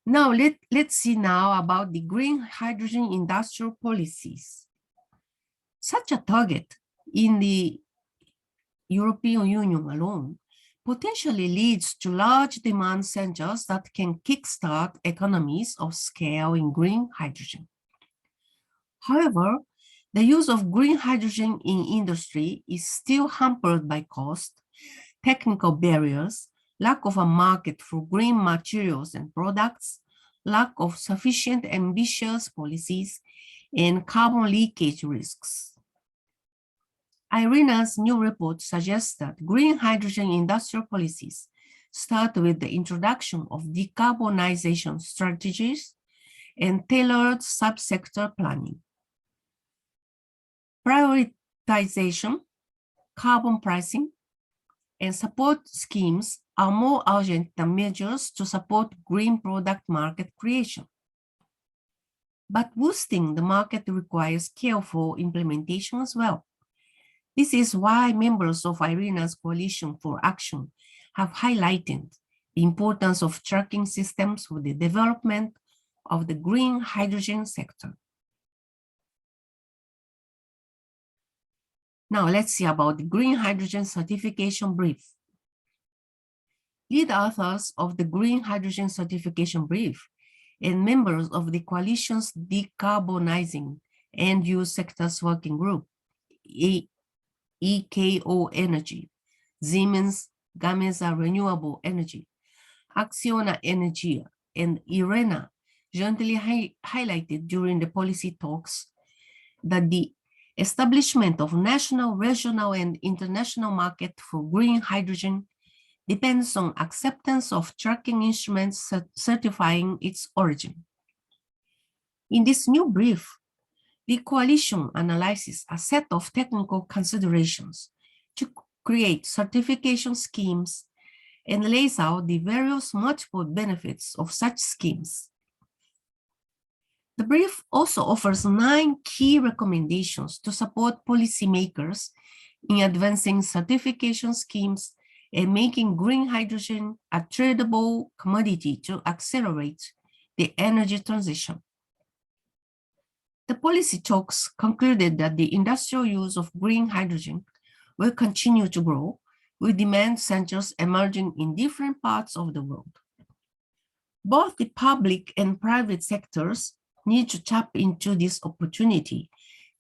now let's see now about the green hydrogen industrial policies. Such a target in the European Union alone potentially leads to large demand centers that can kickstart economies of scale in green hydrogen. However, the use of green hydrogen in industry is still hampered by cost, technical barriers, lack of a market for green materials and products, lack of sufficient ambitious policies, and carbon leakage risks. IRENA's new report suggests that green hydrogen industrial policies start with the introduction of decarbonization strategies and tailored subsector planning. Prioritization, carbon pricing, and support schemes are more urgent than measures to support green product market creation. But boosting the market requires careful implementation as well. This is why members of IRENA's Coalition for Action have highlighted the importance of tracking systems for the development of the green hydrogen sector. Now let's see about the green hydrogen certification brief. Lead authors of the green hydrogen certification brief and members of the coalition's decarbonizing end-use sectors working group, EKO Energy, Siemens Gamesa Renewable Energy, Acciona Energia, and IRENA jointly highlighted during the policy talks that the establishment of national, regional, and international market for green hydrogen depends on acceptance of tracking instruments certifying its origin. In this new brief, the coalition analyzes a set of technical considerations to create certification schemes and lays out the various multiple benefits of such schemes. The brief also offers 9 key recommendations to support policymakers in advancing certification schemes and making green hydrogen a tradable commodity to accelerate the energy transition. The policy talks concluded that the industrial use of green hydrogen will continue to grow, with demand centers emerging in different parts of the world. Both the public and private sectors need to tap into this opportunity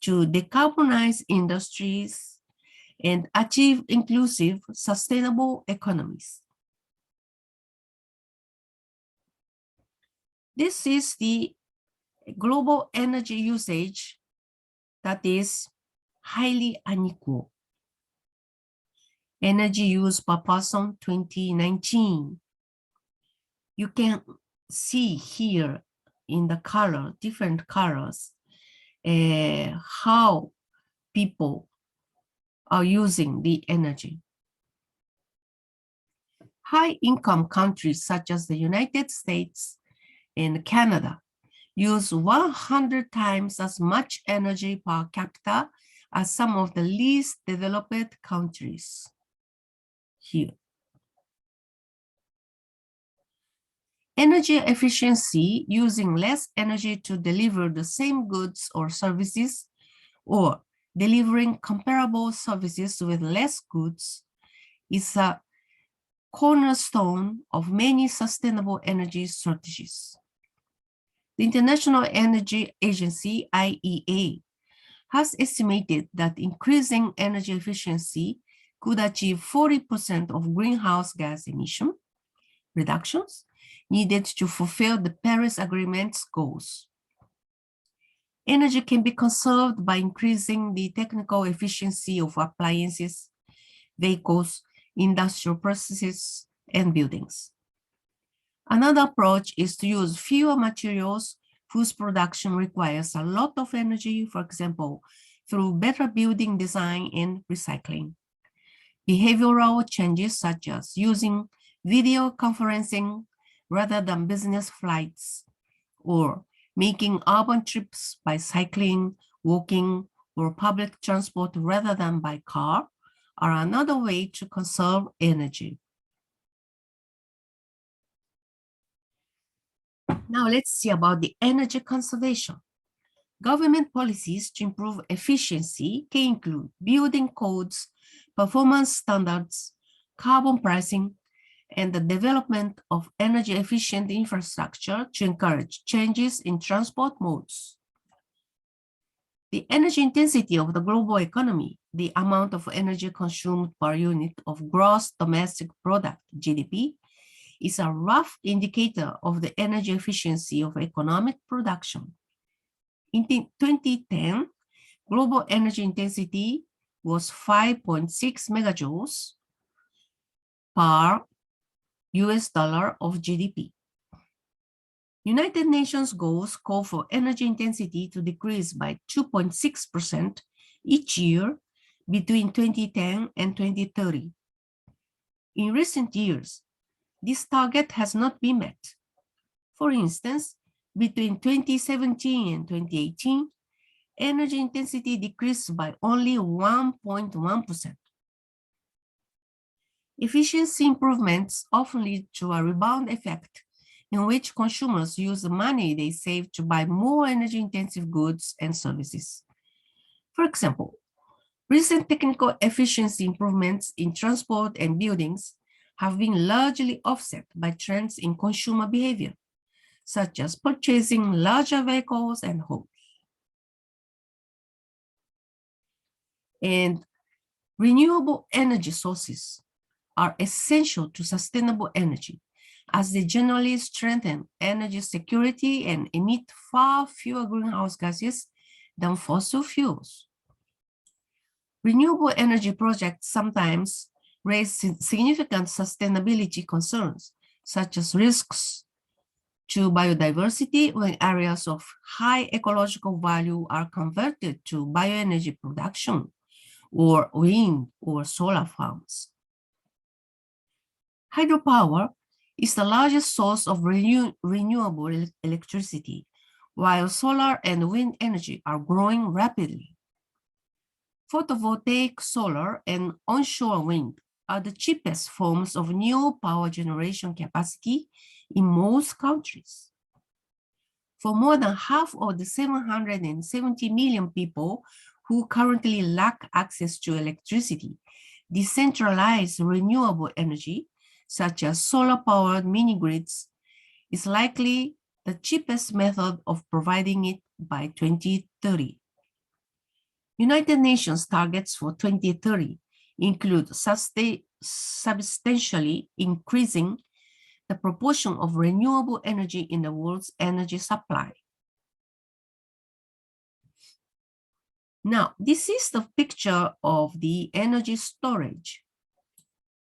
to decarbonize industries and achieve inclusive, sustainable economies. This is the global energy usage that is highly unequal. Energy use per person 2019. You can see here in the color, different colors, how people are using the energy. High-income countries such as the United States and Canada use 100 times as much energy per capita as some of the least developed countries here. Energy efficiency, using less energy to deliver the same goods or services, or delivering comparable services with less goods, is a cornerstone of many sustainable energy strategies. The International Energy Agency, IEA, has estimated that increasing energy efficiency could achieve 40% of greenhouse gas emission reductions needed to fulfill the Paris Agreement's goals. Energy can be conserved by increasing the technical efficiency of appliances, vehicles, industrial processes, and buildings. Another approach is to use fewer materials whose production requires a lot of energy, for example, through better building design and recycling. Behavioral changes such as using video conferencing rather than business flights, or making urban trips by cycling, walking, or public transport rather than by car are another way to conserve energy. Now let's see about the energy conservation. Government policies to improve efficiency can include building codes, performance standards, carbon pricing, and the development of energy-efficient infrastructure to encourage changes in transport modes. The energy intensity of the global economy, the amount of energy consumed per unit of gross domestic product, GDP, is a rough indicator of the energy efficiency of economic production. In 2010, global energy intensity was 5.6 megajoules per US dollar of GDP. United Nations goals call for energy intensity to decrease by 2.6% each year between 2010 and 2030. In recent years, this target has not been met. For instance, between 2017 and 2018, energy intensity decreased by only 1.1%. Efficiency improvements often lead to a rebound effect in which consumers use the money they save to buy more energy-intensive goods and services. For example, recent technical efficiency improvements in transport and buildings have been largely offset by trends in consumer behavior, such as purchasing larger vehicles and homes. And renewable energy sources are essential to sustainable energy, as they generally strengthen energy security and emit far fewer greenhouse gases than fossil fuels. Renewable energy projects sometimes raise significant sustainability concerns, such as risks to biodiversity when areas of high ecological value are converted to bioenergy production, or wind or solar farms. Hydropower is the largest source of renewable electricity, while solar and wind energy are growing rapidly. Photovoltaic solar and onshore wind are the cheapest forms of new power generation capacity in most countries. For more than half of the 770 million people who currently lack access to electricity, decentralized renewable energy, such as solar-powered mini-grids, is likely the cheapest method of providing it by 2030. United Nations targets for 2030 include substantially increasing the proportion of renewable energy in the world's energy supply. Now, this is the picture of the energy storage.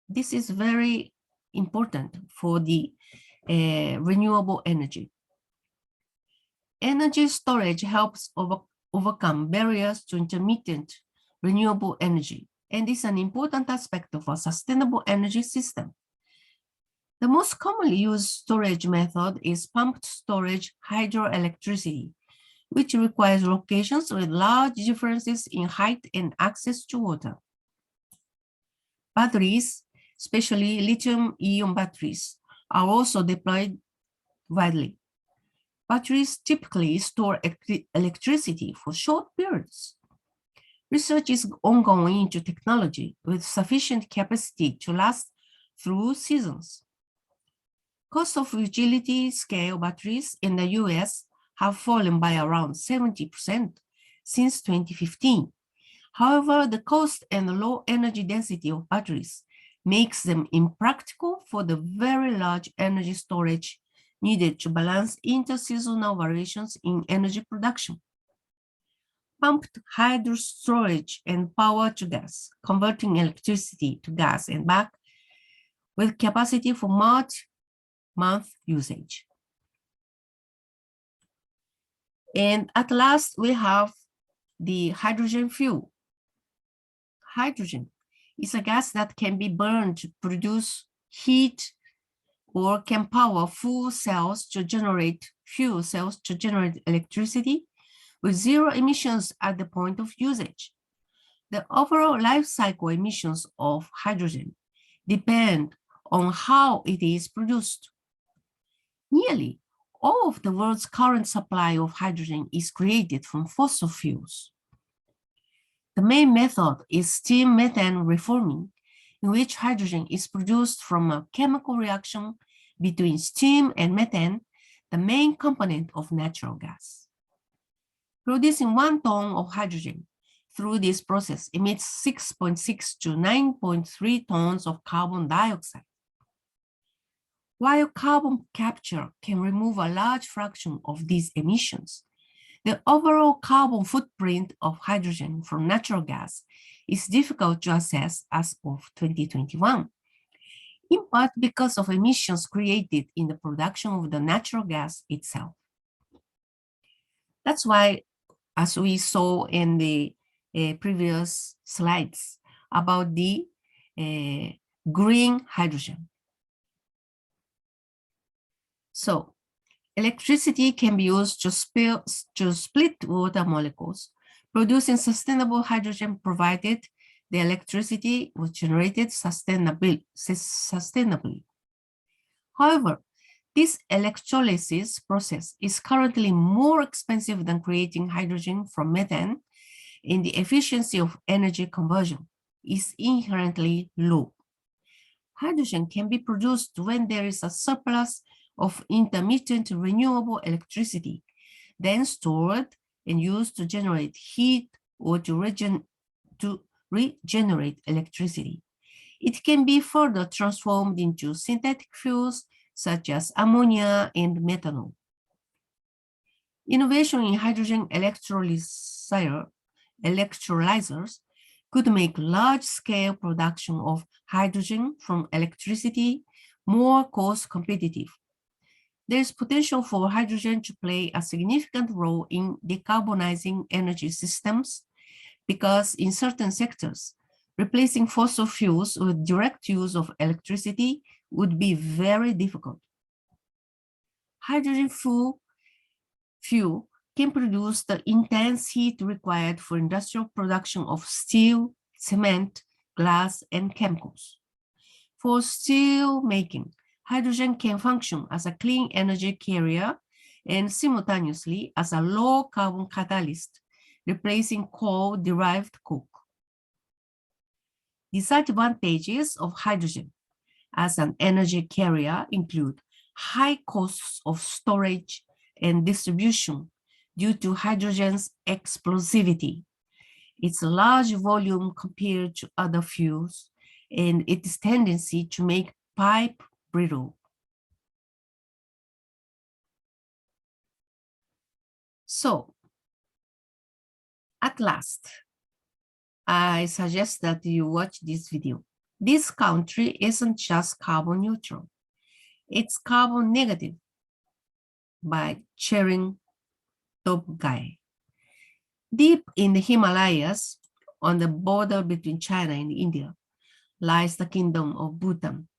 This is very important for the renewable energy. Energy storage helps overcome barriers to intermittent renewable energy, and is an important aspect of a sustainable energy system. The most commonly used storage method is pumped storage hydroelectricity, which requires locations with large differences in height and access to water. Batteries, especially lithium-ion batteries, are also deployed widely. Batteries typically store electricity for short periods. Research is ongoing into technology with sufficient capacity to last through seasons. Cost of utility-scale batteries in the US have fallen by around 70% since 2015. However, the cost and low energy density of batteries makes them impractical for the very large energy storage needed to balance interseasonal variations in energy production. pumped hydro storage and power to gas, converting electricity to gas and back with capacity for month usage. And at last, we have the hydrogen fuel. Hydrogen is a gas that can be burned to produce heat or can power fuel cells to generate electricity with zero emissions at the point of usage. The overall life cycle emissions of hydrogen depend on how it is produced. Nearly all of the world's current supply of hydrogen is created from fossil fuels. The main method is steam methane reforming, in which hydrogen is produced from a chemical reaction between steam and methane, the main component of natural gas. Producing 1 ton of hydrogen through this process emits 6.6 to 9.3 tons of carbon dioxide. While carbon capture can remove a large fraction of these emissions, the overall carbon footprint of hydrogen from natural gas is difficult to assess as of 2021, in part because of emissions created in the production of the natural gas itself. That's why, as we saw in the previous slides about the green hydrogen. So, electricity can be used to split water molecules, producing sustainable hydrogen provided the electricity was generated sustainably. However, this electrolysis process is currently more expensive than creating hydrogen from methane, and the efficiency of energy conversion is inherently low. Hydrogen can be produced when there is a surplus of intermittent renewable electricity, then stored and used to generate heat or to regenerate electricity. It can be further transformed into synthetic fuels such as ammonia and methanol. Innovation in hydrogen electrolyzers could make large-scale production of hydrogen from electricity more cost competitive. There is potential for hydrogen to play a significant role in decarbonizing energy systems because in certain sectors, replacing fossil fuels with direct use of electricity would be very difficult. Hydrogen fuel can produce the intense heat required for industrial production of steel, cement, glass, and chemicals. For steel making, hydrogen can function as a clean energy carrier and simultaneously as a low carbon catalyst, replacing coal-derived coke. Disadvantages of hydrogen as an energy carrier include high costs of storage and distribution due to hydrogen's explosivity, its large volume compared to other fuels, and its tendency to make pipe brittle. So, at last, I suggest that you watch this video. This country isn't just carbon neutral, it's carbon negative by Charing Topgai. Deep in the Himalayas, on the border between China and India, lies the kingdom of Bhutan,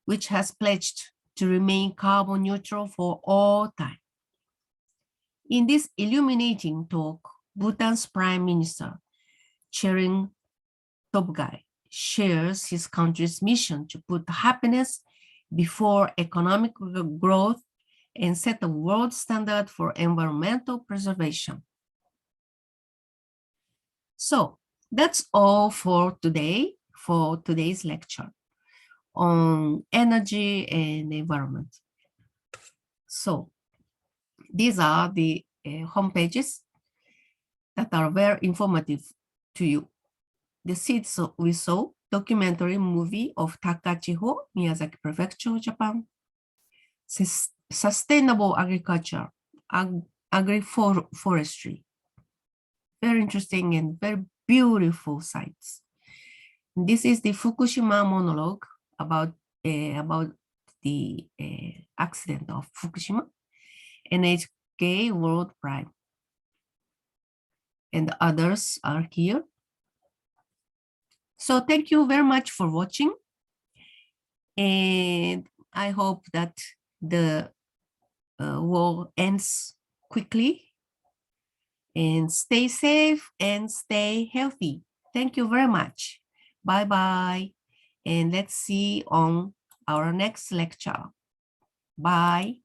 which has pledged to remain carbon neutral for all time. In this illuminating talk, Bhutan's Prime Minister, Charing Topgai, shares his country's mission to put happiness before economic growth and set a world standard for environmental preservation. So that's all for today, for today's lecture on energy and environment. So these are the home pages that are very informative to you. The Seeds We Sow documentary movie of Takachiho, Miyazaki Prefecture, Japan. Sustainable agriculture, agroforestry. very interesting and very beautiful sites. This is the Fukushima monologue about the accident of Fukushima, NHK World Prime. And others are here. So thank you very much for watching. And I hope that the war ends quickly. And stay safe and stay healthy. Thank you very much. Bye-bye. And let's see on our next lecture. Bye.